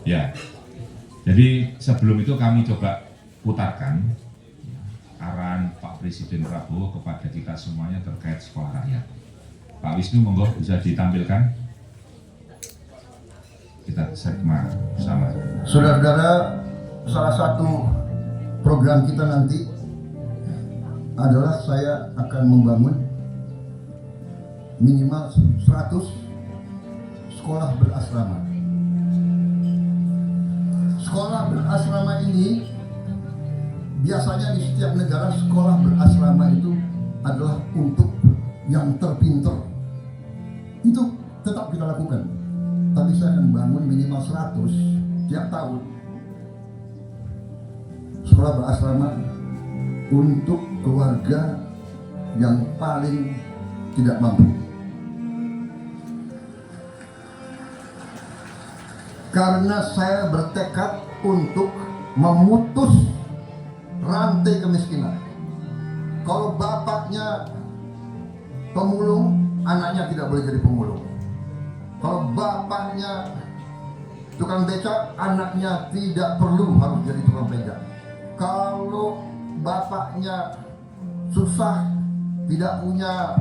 Ya, jadi sebelum itu kami coba putarkan arahan Pak Presiden Prabowo kepada kita semuanya terkait sekolah rakyat. Pak Wisnu, monggo bisa ditampilkan. Kita segma bersama. Saudara-saudara, salah satu program kita nanti adalah saya akan membangun minimal 100 sekolah berasrama. Sekolah berasrama ini biasanya di setiap negara sekolah berasrama itu adalah untuk yang terpinter. Itu tetap kita lakukan. Tapi saya akan bangun minimal 100 tiap tahun sekolah berasrama untuk keluarga yang paling tidak mampu. Karena saya bertekad untuk memutus rantai kemiskinan. Kalau bapaknya pemulung, anaknya tidak boleh jadi pemulung. Kalau bapaknya tukang becak, anaknya tidak perlu harus jadi tukang becak. Kalau bapaknya susah, tidak punya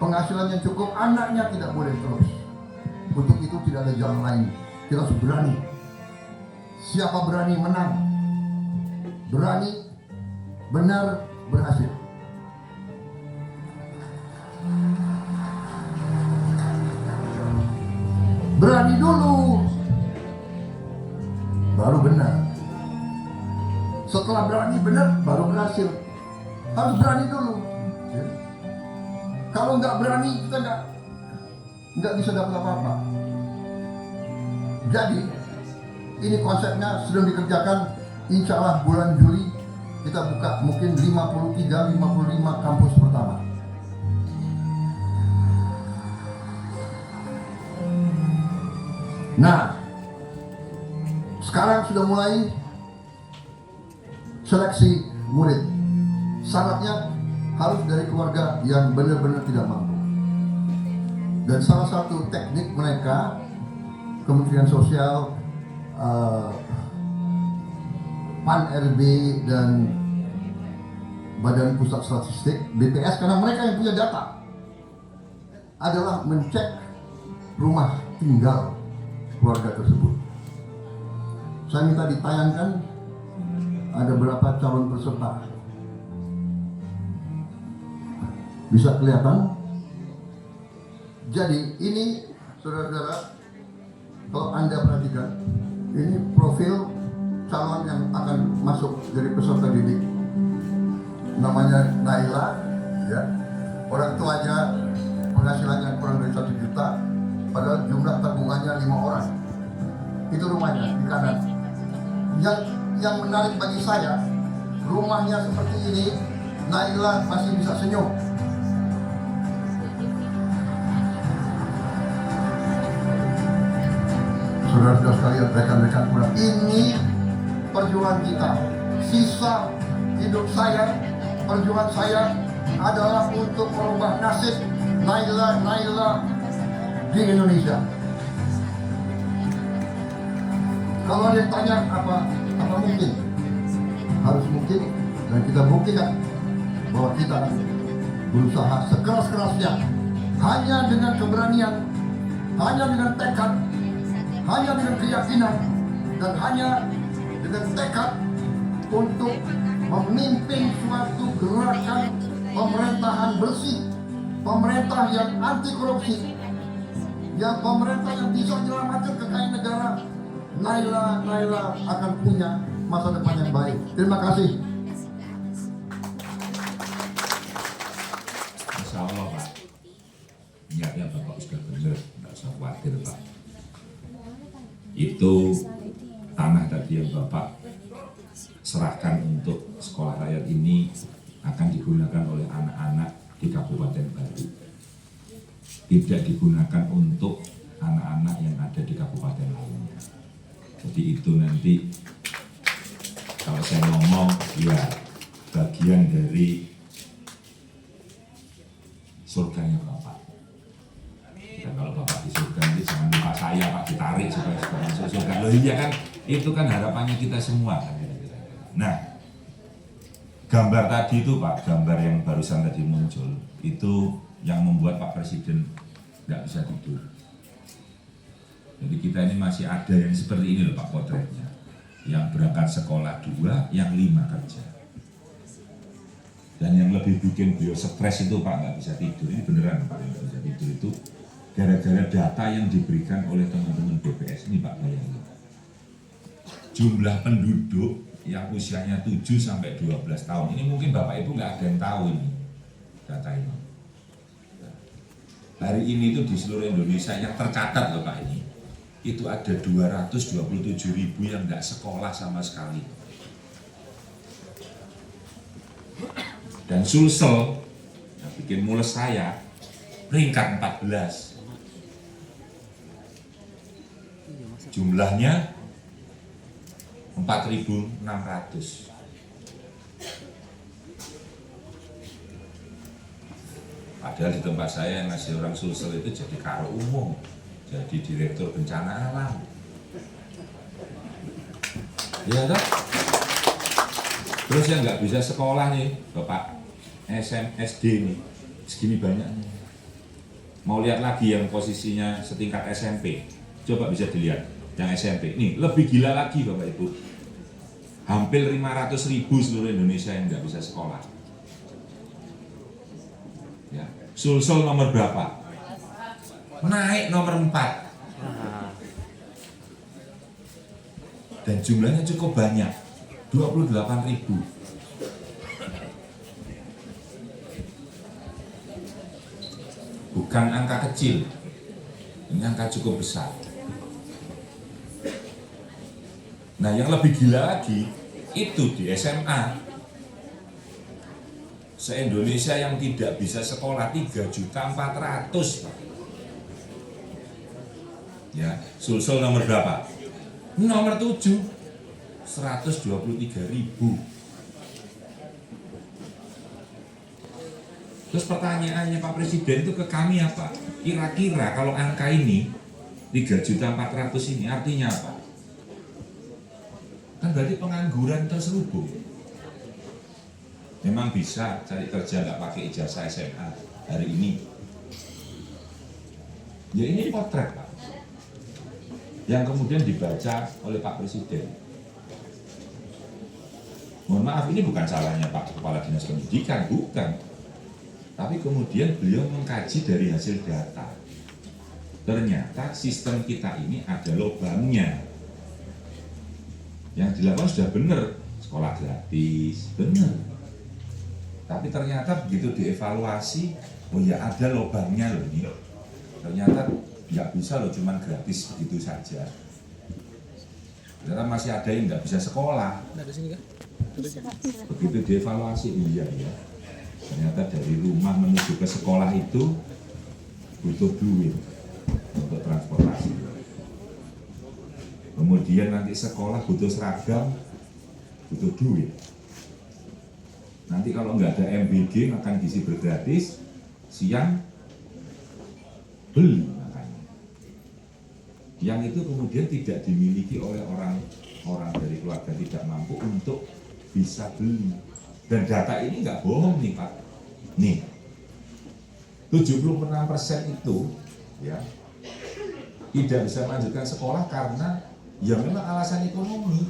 penghasilan yang cukup, anaknya tidak boleh terus. Untuk itu tidak ada jalan lain. Kita harus berani. Siapa berani menang, berani benar berhasil. Berani dulu, baru benar. Setelah berani benar, baru berhasil. Harus berani dulu. Kalau nggak berani, kita nggak bisa dapat apa-apa. Jadi, ini konsepnya sedang dikerjakan. Insya Allah bulan Juli kita buka mungkin 53-55 kampus pertama. Nah, sekarang sudah mulai seleksi murid. Syaratnya harus dari keluarga yang benar-benar tidak mampu. Dan salah satu teknik mereka, Kementerian Sosial, PAN-RB dan Badan Pusat Statistik, BPS, karena mereka yang punya data, adalah mencek rumah tinggal keluarga tersebut. Saya minta ditayangkan ada berapa calon peserta. Bisa kelihatan? Jadi ini saudara-saudara, kalau Anda perhatikan, ini profil calon yang akan masuk dari peserta didik. Namanya Naila, ya. Orang tuanya penghasilannya kurang dari 1 juta, padahal jumlah tabungannya 5 orang. Itu rumahnya di kanan. Yang menarik bagi saya, rumahnya seperti ini, Naila masih bisa senyum. Saudara-saudara sekalian, rekan-rekan pulang, ini perjuangan kita. Sisa hidup saya, perjuangan saya adalah untuk merubah nasib Naila di Indonesia. Kalau ada yang tanya apa mungkin? Harus mungkin, dan kita buktikan bahwa kita berusaha sekeras-kerasnya, hanya dengan keberanian, hanya dengan tekad, hanya dengan keyakinan, dan hanya dengan tekad untuk memimpin suatu gerakan pemerintahan bersih, pemerintah yang anti korupsi, yang pemerintah yang bisa menyelamatkan kekayaan negara. Naila akan punya masa depan yang baik. Terima kasih. Insya Allah Pak, niatnya Bapak sudah benar, tidak usah khawatir Pak. Itu tanah tadi yang Bapak serahkan untuk sekolah rakyat ini akan digunakan oleh anak-anak di Kabupaten Batu. Tidak digunakan untuk anak-anak yang ada di kabupaten lainnya. Jadi itu nanti kalau saya ngomong ya bagian dari surganya Bapak. Dan kalau Bapak di surga nanti jangan lupa saya Pak, ditarik supaya masuk surga. Loh iya kan, itu kan harapannya kita semua kan. Nah, gambar tadi itu Pak, gambar yang barusan tadi muncul, itu yang membuat Pak Presiden nggak bisa tidur. Jadi kita ini masih ada yang seperti ini loh Pak potretnya. Yang berangkat sekolah 2, yang 5 kerja. Dan yang lebih bikin beliau stres itu Pak nggak bisa tidur. Ini beneran Pak nggak bisa tidur itu gara-gara data yang diberikan oleh teman-teman BPS ini Pak bayangin. Jumlah penduduk yang usianya 7 sampai 12 tahun. Ini mungkin Bapak Ibu nggak ada yang tahu ini data ini. Hari ini itu di seluruh Indonesia yang tercatat loh Pak ini. Itu ada 227.000 yang nggak sekolah sama sekali. Dan Sulsel yang bikin mules saya peringkat 14. Jumlahnya 4.600. Padahal di tempat saya yang ngasih orang Sulsel itu jadi karo umum, jadi direktur bencana alam. Iya toh? Terus yang nggak bisa sekolah nih, Bapak SD nih, segini banyaknya. Mau lihat lagi yang posisinya setingkat SMP, coba bisa dilihat yang SMP. Nih lebih gila lagi Bapak Ibu, hampir 500.000 seluruh Indonesia yang nggak bisa sekolah. Ya. Sulsel nomor berapa? Naik nomor 4. Dan jumlahnya cukup banyak, 28.000. Bukan angka kecil, ini angka cukup besar. Nah yang lebih gila lagi, itu di SMA. Se-Indonesia yang tidak bisa sekolah 3.400.000. Ya, Sulsel nomor berapa? Nomor 7, 123.000. Terus pertanyaannya Pak Presiden itu ke kami apa? Kira-kira kalau angka ini 3.400.000 ini artinya apa? Kan berarti pengangguran terselubung. Memang bisa cari kerja nggak pakai ijazah SMA hari ini. Ya ini potret Pak, yang kemudian dibaca oleh Pak Presiden. Mohon maaf, ini bukan salahnya Pak Kepala Dinas Pendidikan, bukan. Tapi kemudian beliau mengkaji dari hasil data. Ternyata sistem kita ini ada lubangnya. Yang dilakukan sudah benar, sekolah gratis, benar. Tapi ternyata begitu dievaluasi, oh ya ada lubangnya loh ini. Ternyata nggak bisa loh cuman gratis begitu saja. Ternyata masih ada yang nggak bisa sekolah. Begitu dievaluasi, iya ya. Ternyata dari rumah menuju ke sekolah itu butuh duit untuk transportasi. Kemudian nanti sekolah butuh seragam, butuh duit. Nanti kalau nggak ada MBG makan gizi bergratis, siang beli makannya. Yang itu kemudian tidak dimiliki oleh orang dari keluarga tidak mampu untuk bisa beli. Dan data ini nggak bohong nih Pak. Nih, 76% itu ya tidak bisa melanjutkan sekolah karena ya memang alasan ekonomi.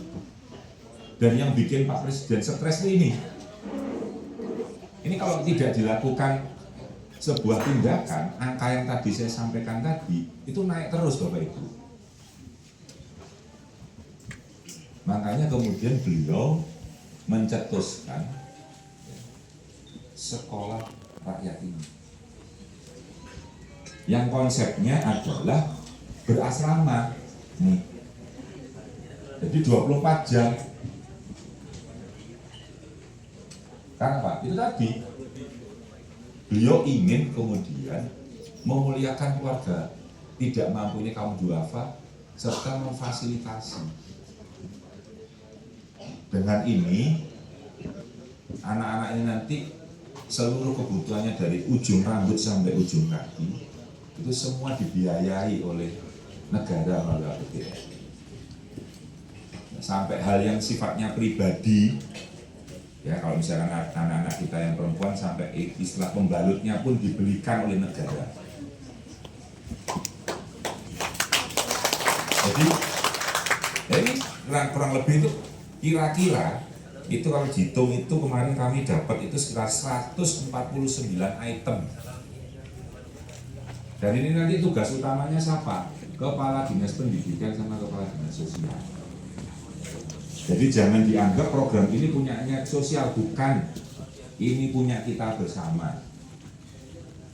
Dan yang bikin Pak Presiden stres ini kalau tidak dilakukan sebuah tindakan, angka yang tadi saya sampaikan tadi itu naik terus Bapak Ibu. Makanya kemudian beliau mencetuskan sekolah rakyat ini, yang konsepnya adalah berasrama nih. Jadi 24 jam. Karena Pak, itu tadi beliau ingin kemudian memuliakan keluarga tidak mampu ini kaum duafa serta memfasilitasi. Dengan ini anak-anak ini nanti seluruh kebutuhannya dari ujung rambut sampai ujung kaki itu semua dibiayai oleh negara melalui APBN. sampai hal yang sifatnya pribadi. Ya, kalau misalkan anak-anak kita yang perempuan sampai istilah pembalutnya pun dibelikan oleh negara. Jadi ini kurang lebih itu kira-kira itu kalau dihitung itu kemarin kami dapat itu sekitar 149 item. Dan ini nanti tugas utamanya siapa? Kepala Dinas Pendidikan sama Kepala Dinas Sosial. Jadi jangan dianggap program ini punyanya sosial, bukan. Ini punya kita bersama.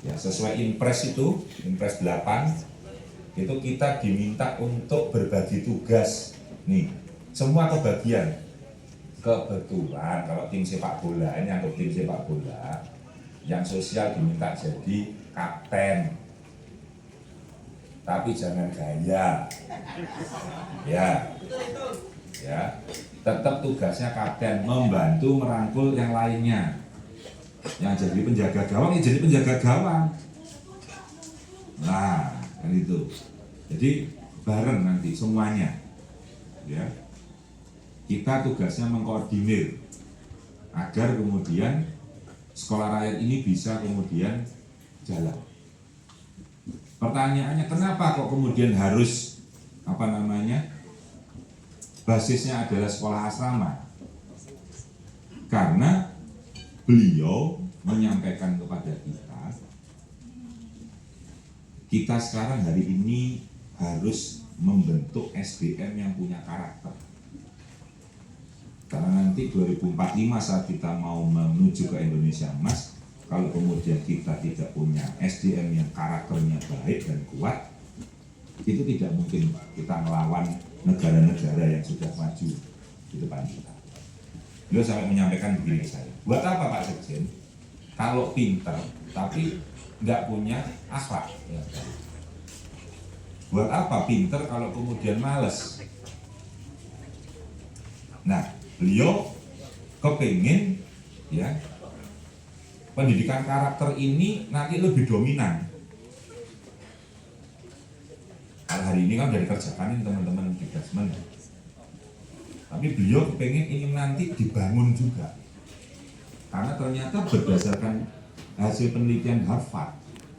Ya, sesuai Impres itu, Impres 8, itu kita diminta untuk berbagi tugas. Nih, semua kebagian. Kebetulan kalau tim sepak bola, ini anggap tim sepak bola, yang sosial diminta jadi kapten. Tapi jangan gaya. Ya, tetap tugasnya kapten, membantu merangkul yang lainnya. Yang jadi penjaga gawang, ya jadi penjaga gawang. Nah, kan itu. Jadi bareng nanti semuanya. Ya. Kita tugasnya mengkoordinir agar kemudian sekolah rakyat ini bisa kemudian jalan. Pertanyaannya, kenapa kok kemudian harus basisnya adalah sekolah asrama? Karena beliau menyampaikan kepada kita sekarang hari ini harus membentuk SDM yang punya karakter. Karena nanti 2045 saat kita mau menuju ke Indonesia Emas, kalau kemudian kita tidak punya SDM yang karakternya baik dan kuat, itu tidak mungkin kita melawan negara-negara yang sudah maju di depan kita. Beliau sampai menyampaikan begini ke saya, buat apa Pak Sekjen kalau pinter tapi nggak punya akhlak? Ya. Buat apa pinter kalau kemudian males? Nah, beliau kepingin ya pendidikan karakter ini nanti lebih dominan. Hari ini kan udah dikerjakan ini teman-teman di Gasmen. Tapi beliau pengen ini nanti dibangun juga. Karena ternyata berdasarkan hasil penelitian Harvard,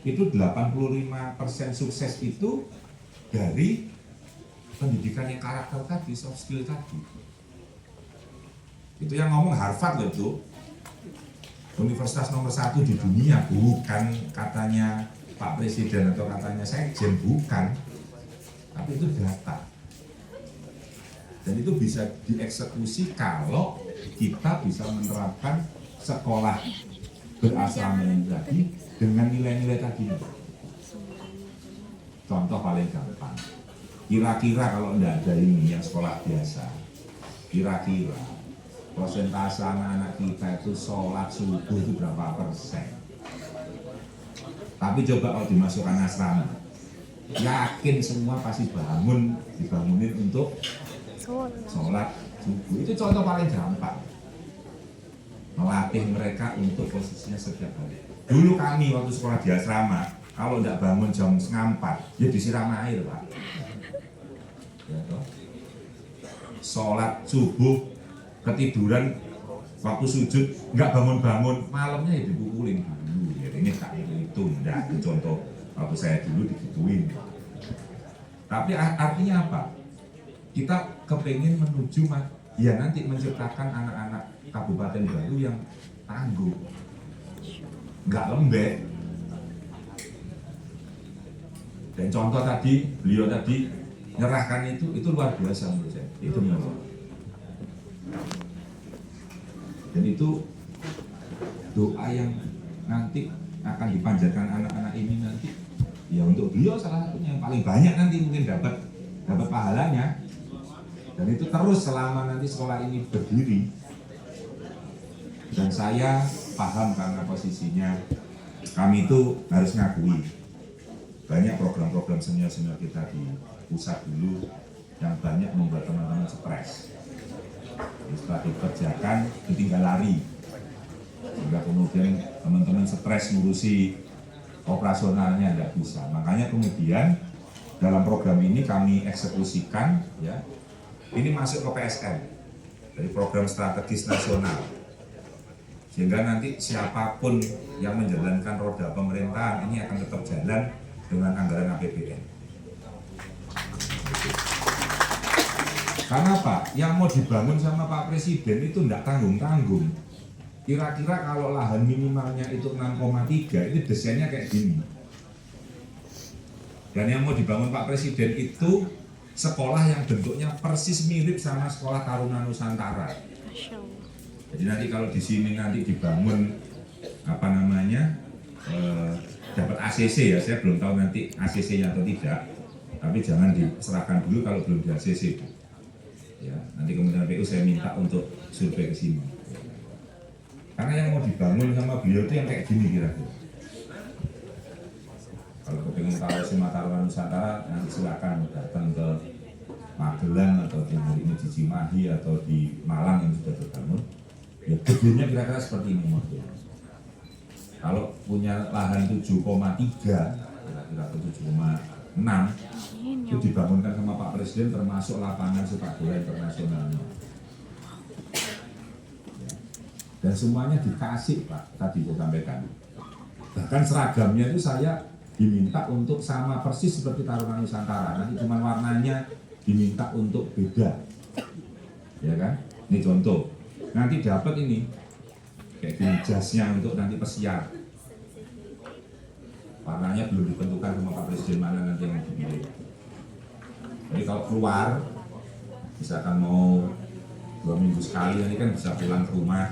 itu 85% sukses itu dari pendidikan yang karakter tadi, soft skill tadi. Itu yang ngomong Harvard loh itu. Universitas nomor 1 di dunia, bukan katanya Pak Presiden atau katanya Sekjen, bukan. Tapi itu data. Dan itu bisa dieksekusi kalau kita bisa menerapkan sekolah berasrama tadi dengan nilai-nilai tadi. Contoh paling gampang. Kira-kira kalau tidak ada ini yang sekolah biasa, kira-kira persentase anak-anak kita itu sholat subuh itu berapa persen? Tapi coba kalau dimasukkan asrama, yakin semua pasti dibangunin untuk sholat subuh. Itu contoh paling gampang. Melatih mereka untuk posisinya setiap hari. Dulu kami waktu sekolah di asrama, kalau tidak bangun jam 3:30, ya disiram air Pak. Ya, toh? Sholat subuh, ketiduran, waktu sujud, nggak bangun-bangun, malamnya ya dipukulin dulu. Ya, ini tak itu, enggak. Itu contoh waktu saya dulu digituin. Tapi artinya apa? Kita kepingin menuju ya nanti menciptakan anak-anak kabupaten baru yang tangguh, nggak lembek. Dan contoh tadi, beliau tadi nyerahkan itu luar biasa menurut saya. Itu menurut. Dan itu doa yang nanti akan dipanjatkan anak-anak ini nanti. Ya untuk beliau salah satunya yang paling banyak nanti mungkin dapat pahalanya. Dan itu terus selama nanti sekolah ini berdiri. Dan saya paham karena posisinya kami itu harus ngakui banyak program-program senior-senior kita di pusat dulu yang banyak membuat teman-teman stres. Setelah dikerjakan ditinggal lari, sehingga kemudian teman-teman stres ngurusi operasionalnya tidak bisa. Makanya kemudian dalam program ini kami eksekusikan ya ini masuk ke PSN dari program strategis nasional, sehingga nanti siapapun yang menjalankan roda pemerintahan ini akan tetap jalan dengan anggaran APBN. Karena apa? Yang mau dibangun sama Pak Presiden itu tidak tanggung-tanggung. Kira-kira kalau lahan minimalnya itu 6,3, itu desainnya kayak gini. Dan yang mau dibangun Pak Presiden itu sekolah yang bentuknya persis mirip sama sekolah Taruna Nusantara. Jadi nanti kalau di sini nanti dibangun apa namanya dapat ACC ya, saya belum tahu nanti ACC-nya atau tidak. Tapi jangan diserahkan dulu kalau belum di ACC. Ya, nanti kemudian PU saya minta untuk survei ke sini. Karena yang mau dibangun sama beliau itu yang kayak gini kira-kira. Kalau kepingin tahu SMA Taruna Nusantara, nanti silakan datang ke Magelang atau di di Cimahi atau di Malang yang sudah terbangun. Ya gedenya kira-kira seperti ini modelnya. Kalau punya lahan 7,3 kira-kira 7,6 itu dibangunkan sama Pak Presiden termasuk lapangan sepak bola internasionalnya. Ya. Dan semuanya dikasih Pak, tadi saya sampaikan. Bahkan seragamnya itu saya diminta untuk sama persis seperti Taruna Nusantara. Nanti cuma warnanya diminta untuk beda. Ya kan? Ini contoh. Nanti dapat ini kayak gini jasnya untuk nanti pesiar. Warnanya belum ditentukan sama Pak Presiden mana nanti yang dipilih. Jadi kalau keluar, misalkan mau 2 minggu sekali, nanti kan bisa pulang ke rumah.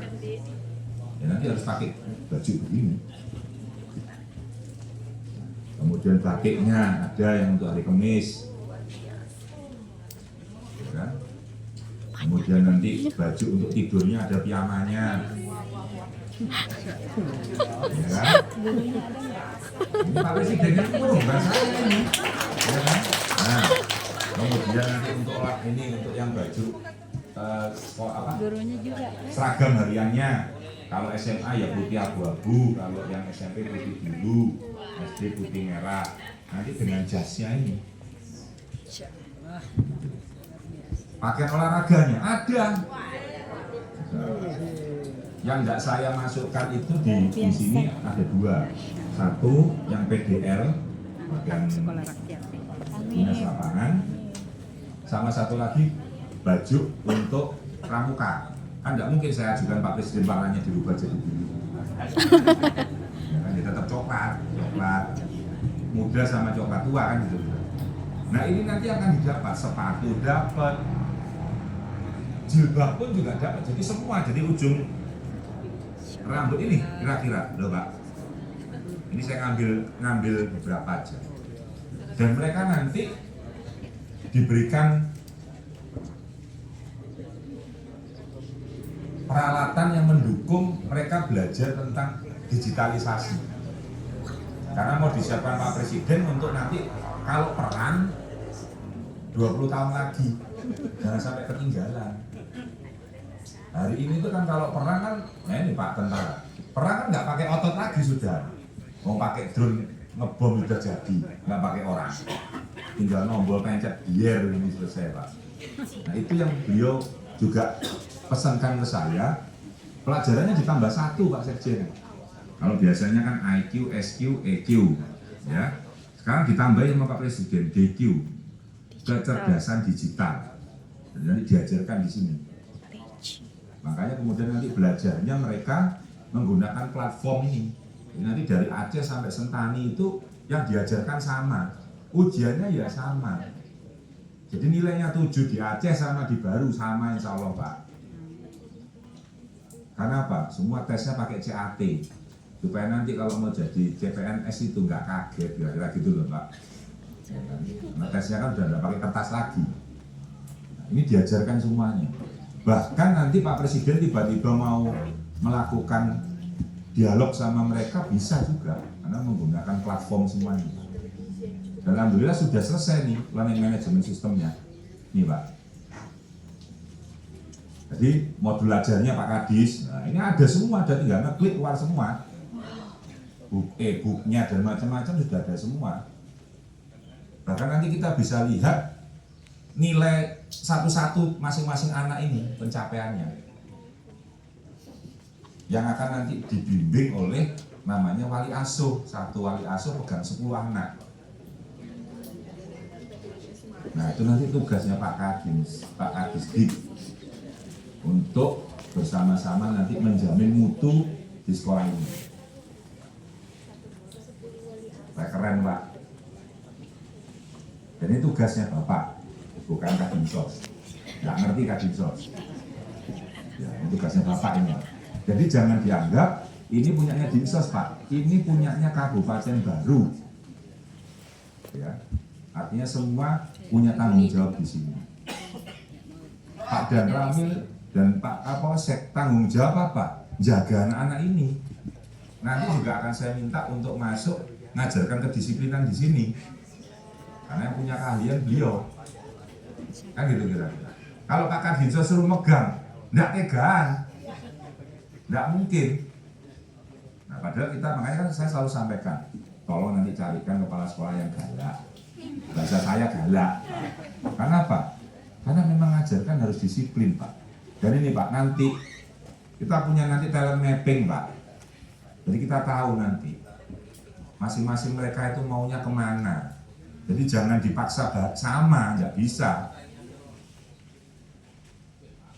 Ya nanti harus pakai baju begini. Kemudian batiknya ada yang untuk hari Kamis. Ya kan? Kemudian nanti baju untuk tidurnya ada piyamanya. Ya kan? Ini Pak Presidennya kurung bahasa ini. Ya kan? Nah, kemudian nanti untuk ini untuk yang baju sekolah apa? Gurunya juga. Seragam hariannya. Kalau SMA ya putih abu-abu, kalau yang SMP putih biru, SD putih merah. Nanti dengan jasnya ini. Pakaian olahraganya ada. Yang tidak saya masukkan itu di sini ada 2. Satu yang PDL, bagian Sekolah rakyat. dinas lapangan, sama satu lagi baju untuk pramuka. Kan tidak mungkin saya ajukan Pak Presiden warnanya dirubah jadi biru. Ya kan, dia tetap coklat muda sama coklat tua kan gitu. Nah ini nanti akan didapat sepatu, dapat jilbab pun juga dapat. Jadi semua, jadi ujung rambut ini kira-kira loh Pak. Ini saya ngambil beberapa aja. Dan mereka nanti diberikan peralatan yang mendukung mereka belajar tentang digitalisasi. Karena mau disiapkan Pak Presiden untuk nanti kalau perang 20 tahun lagi jangan sampai ketinggalan. Hari ini tuh kan kalau perang kan, nah ini Pak tentara, perang kan nggak pakai otot lagi sudah, mau pakai drone ngebom sudah jadi, nggak pakai orang, tinggal nombol pencet biar ini selesai Pak. Nah itu yang beliau juga pesankan ke saya, pelajarannya ditambah 1 Pak Sekjen. Kalau biasanya kan IQ, SQ, EQ, ya. Sekarang ditambahin sama Pak Presiden DQ, kecerdasan digital. Jadi nanti diajarkan di sini. Makanya kemudian nanti belajarnya mereka menggunakan platform ini. Jadi nanti dari Aceh sampai Sentani itu yang diajarkan sama, ujiannya ya sama. Jadi nilainya 7 di Aceh sama di Baru sama insya Allah Pak. Karena apa? Semua tesnya pakai CAT. Supaya nanti kalau mau jadi CPNS itu nggak kaget, kira-kira gitu loh Pak. Ya kan? Nah, tesnya kan udah nggak pakai kertas lagi. Nah, ini diajarkan semuanya. Bahkan nanti Pak Presiden tiba-tiba mau melakukan dialog sama mereka bisa juga, karena menggunakan platform semuanya. Dan alhamdulillah sudah selesai nih learning management sistemnya. Nih Pak. Jadi modul ajarnya Pak Kadis, nah ini ada semua, ada tinggal ngeklik keluar semua. E-booknya dan macam-macam sudah ada semua. Bahkan nanti kita bisa lihat nilai satu-satu masing-masing anak ini pencapaiannya yang akan nanti dibimbing oleh namanya wali asuh. Satu wali asuh pegang 10 anak. Nah itu nanti tugasnya Pak Kadisdik untuk bersama-sama nanti menjamin mutu di sekolah ini. Keren Pak. Dan ini tugasnya Bapak, bukan Kadinsos. Nggak ngerti Kadinsos. Ya, ini tugasnya Bapak ini. Jadi jangan dianggap ini punyanya Dinsos Pak, ini punyanya Kabupaten Baru. Ya, artinya semua punya tanggung jawab di sini. Pak Dan Ramil dan Pak Kapolsek tanggung jawab apa? Jaga anak-anak ini. Nanti juga akan saya minta untuk masuk ngajarkan kedisiplinan di sini. Karena yang punya keahlian beliau. Kan gitu kira-kira. Kalau Pak Kadinsos suruh megang, enggak tegaan. Enggak mungkin. Nah, padahal kita makanya kan saya selalu sampaikan, tolong nanti carikan kepala sekolah yang galak. Bahasa saya galak. Karena apa? Karena memang ngajarkan harus disiplin, Pak. Dan ini Pak, nanti kita punya nanti talent mapping, Pak. Jadi kita tahu nanti masing-masing mereka itu maunya kemana. Jadi jangan dipaksa sama, nggak bisa.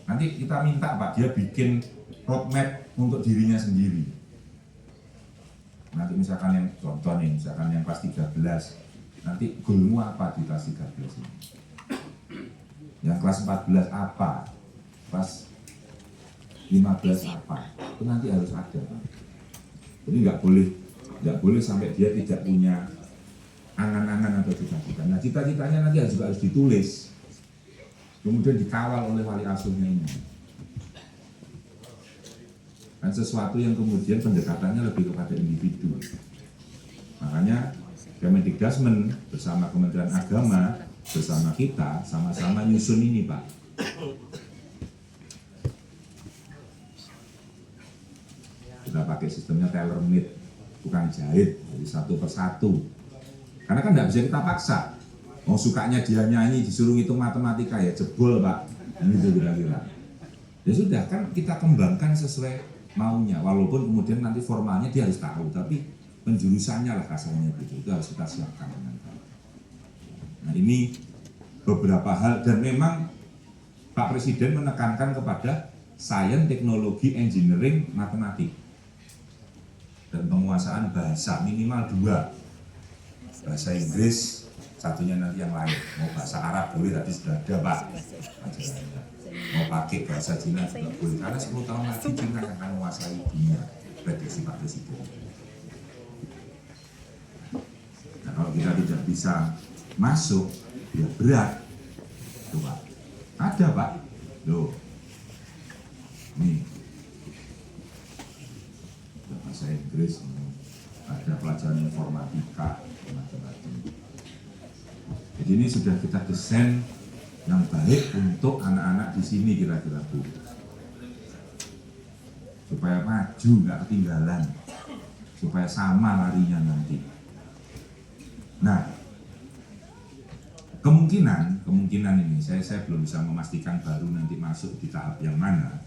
Nanti kita minta Pak, dia bikin roadmap untuk dirinya sendiri. Nanti misalkan yang contoh nih, misalkan yang kelas 13, nanti goalmu apa di kelas 13 ini? Yang kelas 14 apa? Kelas 15 apa? Itu nanti harus ada. Jadi nggak boleh sampai dia tidak punya angan-angan atau cita-cita. Nah cita-citanya nanti juga harus ditulis, kemudian dikawal oleh wali asuhnya ini. Dan sesuatu yang kemudian pendekatannya lebih kepada individu. Makanya Kemendikbud bersama Kementerian Agama, bersama kita, sama-sama nyusun ini Pak. Kita pakai sistemnya tailor made, bukan jahit, jadi satu persatu. Karena kan tidak bisa kita paksa. Mau sukanya dia nyanyi, disuruh ngitung matematika ya jebol Pak. Gitu kira-kira. Ya sudah kan kita kembangkan sesuai maunya. Walaupun kemudian nanti formalnya dia harus tahu, tapi penjurusannya lah kasarnya gitu. Itu harus kita siapkan dengan baik. Nah ini beberapa hal dan memang Pak Presiden menekankan kepada sains, teknologi, engineering, matematik dan penguasaan bahasa minimal 2. Bahasa Inggris, satunya nanti yang lain. Mau bahasa Arab boleh, tadi sudah ada Pak. Mau pakai bahasa Cina juga boleh. Karena 10 tahun lagi Cina akan menguasai dunia, prediksi Pak Presiden. Nah, kalau kita tidak bisa masuk, ya berat. Tuh Pak. Ada Pak. Loh. Nih. Ada bahasa Inggris, ada pelajaran informatika, macam-macam. Jadi ini sudah kita desain yang baik untuk anak-anak di sini kira-kira Bu, supaya maju nggak ketinggalan, supaya sama larinya nanti. Nah, kemungkinan ini saya belum bisa memastikan baru nanti masuk di tahap yang mana.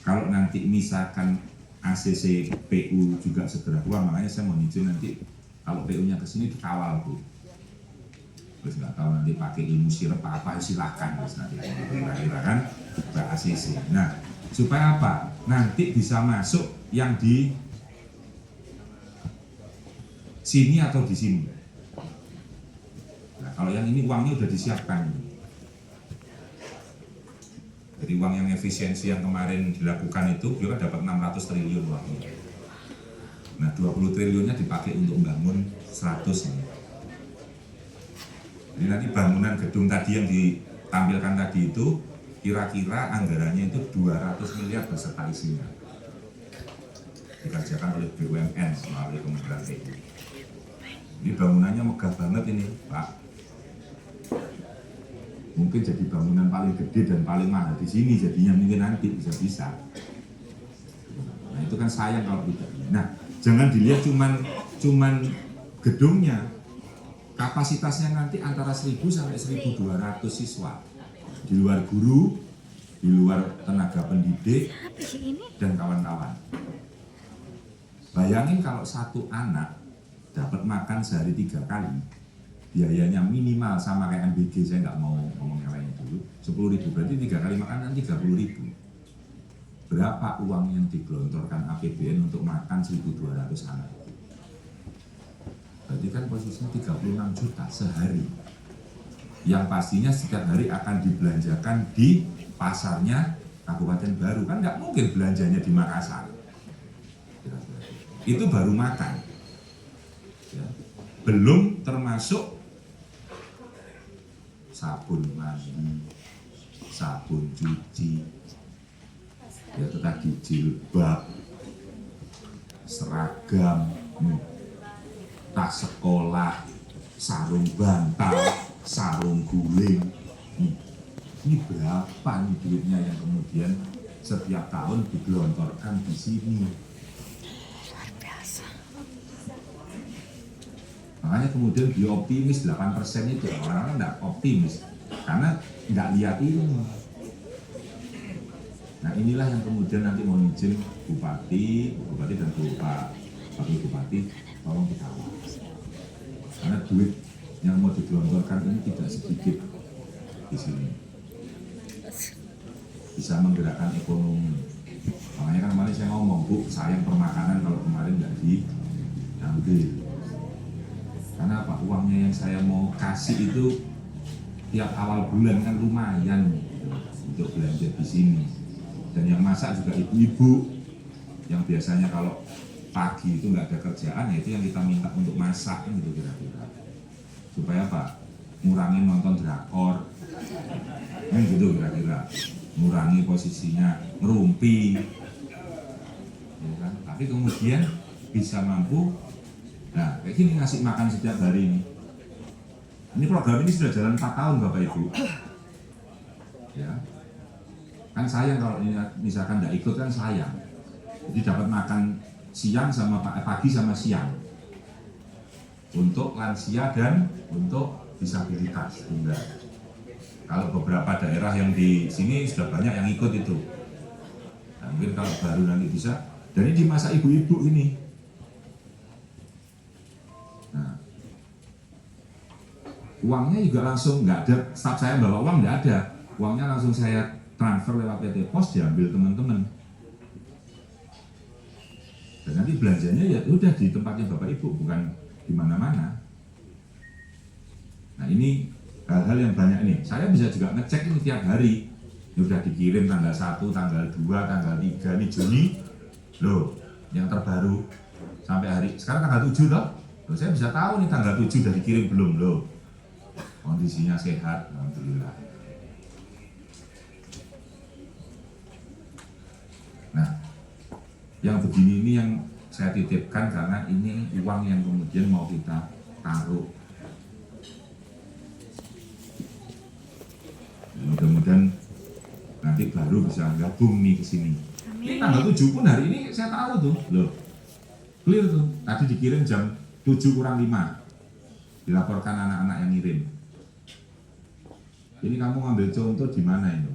Kalau nanti misalkan ACC PU juga segera keluar, makanya saya mau izin nanti kalau PU-nya ke sini dikawal Bu. Terus nggak tahu nanti pakai ilmu sirep apa silahkan terus nanti kira-kira kan ke ACC. Nah supaya apa? Nanti bisa masuk yang di sini atau di sini. Nah kalau yang ini uangnya udah disiapkan. Jadi uang yang efisiensi yang kemarin dilakukan itu juga dapat 600 triliun uangnya. Nah 20 triliunnya dipakai untuk membangun 100 ini. Jadi nanti bangunan gedung tadi yang ditampilkan tadi itu kira-kira anggarannya itu 200 miliar beserta isinya. Dikerjakan oleh BUMN melalui Kementerian PU. Ini bangunannya megah banget ini Pak. Mungkin jadi bangunan paling gede dan paling mahal di sini jadinya mungkin nanti bisa-bisa. Nah itu kan sayang kalau tidak. Nah jangan dilihat cuman gedungnya, kapasitasnya nanti antara 1.000 sampai 1.200 siswa. di luar guru, di luar tenaga pendidik, dan kawan-kawan. Bayangin kalau satu anak dapat makan sehari 3 kali, biayanya minimal sama kayak MBG, saya nggak mau ngomong yang lainnya dulu, 10.000, berarti 3 kali makan kan 30.000. Berapa uang yang digelontorkan APBN untuk makan 1.200 anak? Berarti kan posisinya 36 juta sehari. Yang pastinya setiap hari akan dibelanjakan di pasarnya Kabupaten Baru. Kan nggak mungkin belanjanya di Makassar. Itu baru makan. Ya. Belum termasuk sabun mandi, sabun cuci, ya tadi jilbab, seragam, tas sekolah, sarung bantal, sarung guling. Ini berapa nih duitnya yang kemudian setiap tahun digelontorkan di sini? Luar biasa. Makanya kemudian dia optimis 8% itu, orang-orang tidak optimis karena tidak lihat ini. Nah inilah yang kemudian nanti mau izin bupati dan wakil bupati tolong dikawal. Karena duit yang mau digelontorkan ini tidak sedikit di sini. Bisa menggerakkan ekonomi. Makanya kan kemarin saya ngomong, Bu, sayang permakanan kalau kemarin nggak diambil. Karena apa? Uangnya yang saya mau kasih itu tiap awal bulan kan lumayan gitu, untuk belanja di sini. Dan yang masak juga ibu-ibu yang biasanya kalau pagi itu nggak ada kerjaan, ya itu yang kita minta untuk masak gitu kira-kira. Supaya apa? Ngurangin nonton drakor, gitu kira-kira. Ngurangi posisinya ngerumpi, ya kan? Tapi kemudian bisa mampu. Nah, kayak gini ngasih makan setiap hari ini. Ini program ini sudah jalan 4 tahun Bapak Ibu. Ya. Kan sayang kalau ini misalkan tidak ikut kan sayang. Jadi dapat makan siang sama pagi sama siang. Untuk lansia dan untuk disabilitas tunggal. Kalau beberapa daerah yang di sini sudah banyak yang ikut itu. Nah, mungkin kalau baru nanti bisa. Dan ini di masa ibu-ibu ini. Nah, uangnya juga langsung nggak ada. Staf saya bawa uang nggak ada. Uangnya langsung saya transfer lewat PT Pos, diambil teman-teman. Dan nanti belanjanya ya udah di tempatnya Bapak Ibu, bukan di mana-mana. Nah ini hal-hal yang banyak ini. Saya bisa juga ngecek ini tiap hari. Ini udah dikirim tanggal 1, tanggal 2, tanggal 3, ini Juni. Loh, yang terbaru sampai hari sekarang tanggal 7 loh. Loh, saya bisa tahu nih tanggal 7 udah dikirim belum loh. Kondisinya sehat, alhamdulillah. Nah, yang begini ini yang saya titipkan karena ini uang yang kemudian mau kita taruh. Mudah-mudahan nanti baru bisa gabung nih ke sini. Ini tanggal 7 pun hari ini saya tahu tuh, loh. Clear tuh. Tadi dikirim jam 7:05. Dilaporkan anak-anak yang ngirim. Ini kamu ngambil contoh di mana itu?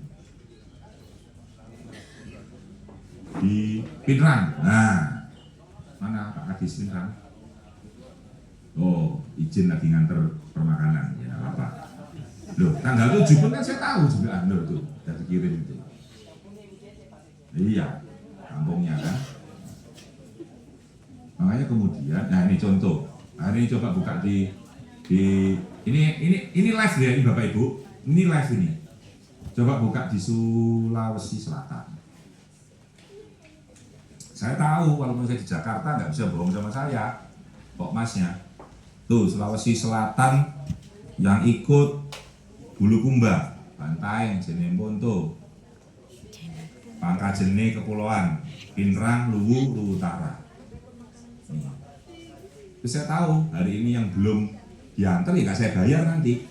Di Pinrang. Nah, mana Pak Kadis Pinrang? Oh, izin lagi nganter permakanan. Ya, apa? Loh, tanggal 7 pun kan saya tahu juga loh tuh, udah dikirim itu. Iya, kampungnya kan. Makanya kemudian, nah ini contoh. Hari ini coba buka di ini live ya ini Bapak Ibu. Ini live ini. Coba buka di Sulawesi Selatan. Saya tahu walaupun saya di Jakarta nggak bisa bohong sama saya. Kok masnya? Tuh Sulawesi Selatan yang ikut Bulukumba, Bantaeng, Jenembon tuh, Pangkajene Kepulauan, Pinrang, Luwu, Luwu Utara. Terus saya tahu hari ini yang belum diantar ya nggak saya bayar nanti.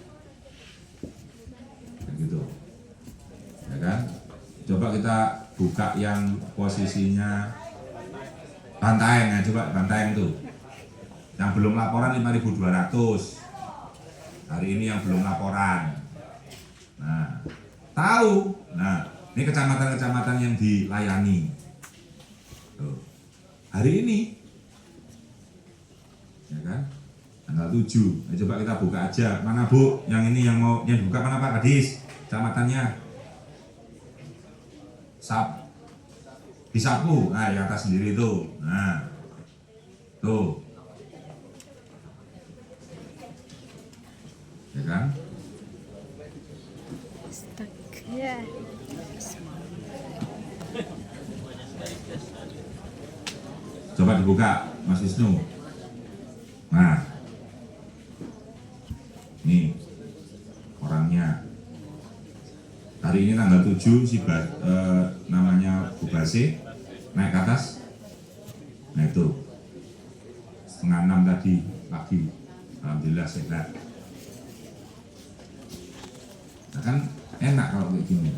Gitu, ya kan? Coba kita buka yang posisinya Bantaeng, ya coba Bantaeng tuh, yang belum laporan 5.200. Hari ini yang belum laporan. Nah, Tahu. Nah, ini kecamatan-kecamatan yang dilayani. Tuh. Hari ini, ya kan, tanggal 7. Nah, coba kita buka aja. Mana Bu? Yang ini yang mau yang buka mana Pak Kadis? Kecamatannya. Disapu. Nah, yang atas sendiri tuh. Nah, tuh. Ya kan? Ya. Coba dibuka, Mas Wisnu. Nah, ini orangnya. Hari ini tanggal 7 si namanya Bu Base naik ke atas. Nah itu setengah 6 tadi pagi. Alhamdulillah sehat. Nah kan enak kalau kayak gini.